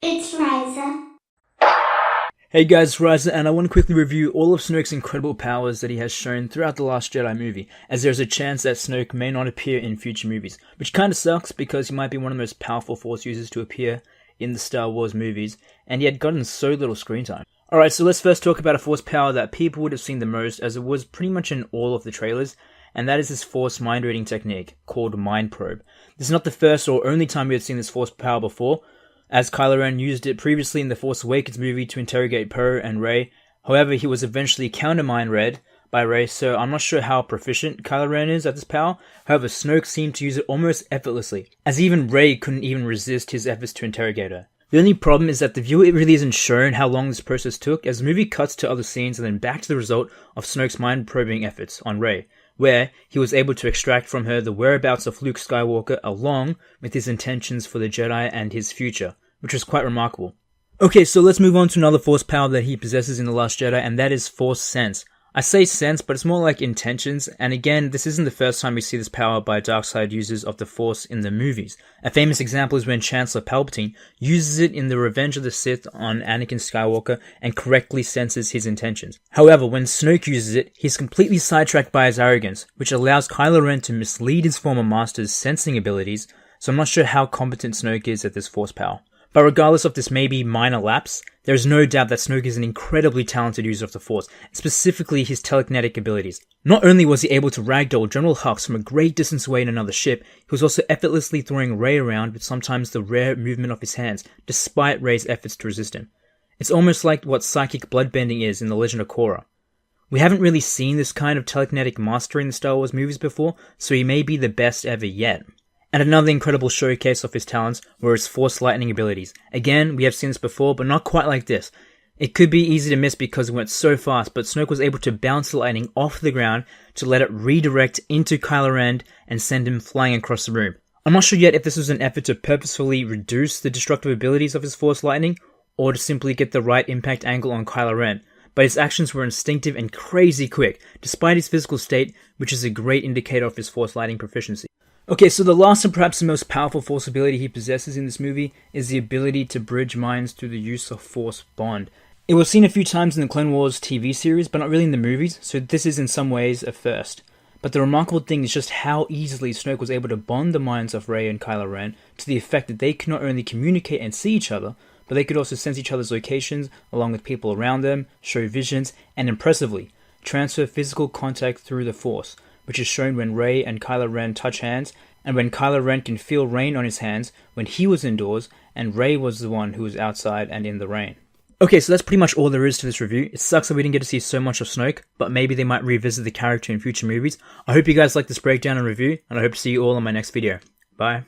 It's Riza. Hey guys, it's Riza, and I want to quickly review all of Snoke's incredible powers that he has shown throughout the Last Jedi movie, as there's a chance that Snoke may not appear in future movies, which kinda sucks because he might be one of the most powerful Force users to appear in the Star Wars movies, and he had gotten so little screen time. Alright, so let's first talk about a Force power that people would have seen the most, as it was pretty much in all of the trailers, and that is this Force mind reading technique, called Mind Probe. This is not the first or only time we had seen this Force power before, as Kylo Ren used it previously in the Force Awakens movie to interrogate Poe and Rey. However, he was eventually counter-mind read by Rey, so I'm not sure how proficient Kylo Ren is at this power. However, Snoke seemed to use it almost effortlessly, as even Rey couldn't even resist his efforts to interrogate her. The only problem is that the viewer really isn't shown how long this process took, as the movie cuts to other scenes and then back to the result of Snoke's mind-probing efforts on Rey, where he was able to extract from her the whereabouts of Luke Skywalker along with his intentions for the Jedi and his future, which was quite remarkable. Okay, so let's move on to another Force power that he possesses in The Last Jedi, and that is Force Sense. I say sense, but it's more like intentions, and again, this isn't the first time we see this power by dark-side users of the Force in the movies. A famous example is when Chancellor Palpatine uses it in the Revenge of the Sith on Anakin Skywalker and correctly senses his intentions. However, when Snoke uses it, he's completely sidetracked by his arrogance, which allows Kylo Ren to mislead his former master's sensing abilities, so I'm not sure how competent Snoke is at this Force power. But regardless of this maybe minor lapse, there is no doubt that Snoke is an incredibly talented user of the Force, specifically his telekinetic abilities. Not only was he able to ragdoll General Hux from a great distance away in another ship, he was also effortlessly throwing Rey around with sometimes the rare movement of his hands, despite Rey's efforts to resist him. It's almost like what psychic bloodbending is in The Legend of Korra. We haven't really seen this kind of telekinetic mastery in the Star Wars movies before, so he may be the best ever yet. And another incredible showcase of his talents were his Force lightning abilities. Again, we have seen this before, but not quite like this. It could be easy to miss because it went so fast, but Snoke was able to bounce the lightning off the ground to let it redirect into Kylo Ren and send him flying across the room. I'm not sure yet if this was an effort to purposefully reduce the destructive abilities of his Force lightning, or to simply get the right impact angle on Kylo Ren, but his actions were instinctive and crazy quick, despite his physical state, which is a great indicator of his Force lightning proficiency. Okay, so the last and perhaps the most powerful Force ability he possesses in this movie is the ability to bridge minds through the use of Force Bond. It was seen a few times in the Clone Wars TV series, but not really in the movies, so this is in some ways a first. But the remarkable thing is just how easily Snoke was able to bond the minds of Rey and Kylo Ren to the effect that they could not only communicate and see each other, but they could also sense each other's locations along with people around them, show visions, and impressively, transfer physical contact through the Force, which is shown when Rey and Kylo Ren touch hands, and when Kylo Ren can feel rain on his hands when he was indoors, and Rey was the one who was outside and in the rain. Okay, so that's pretty much all there is to this review. It sucks that we didn't get to see so much of Snoke, but maybe they might revisit the character in future movies. I hope you guys liked this breakdown and review, and I hope to see you all in my next video. Bye.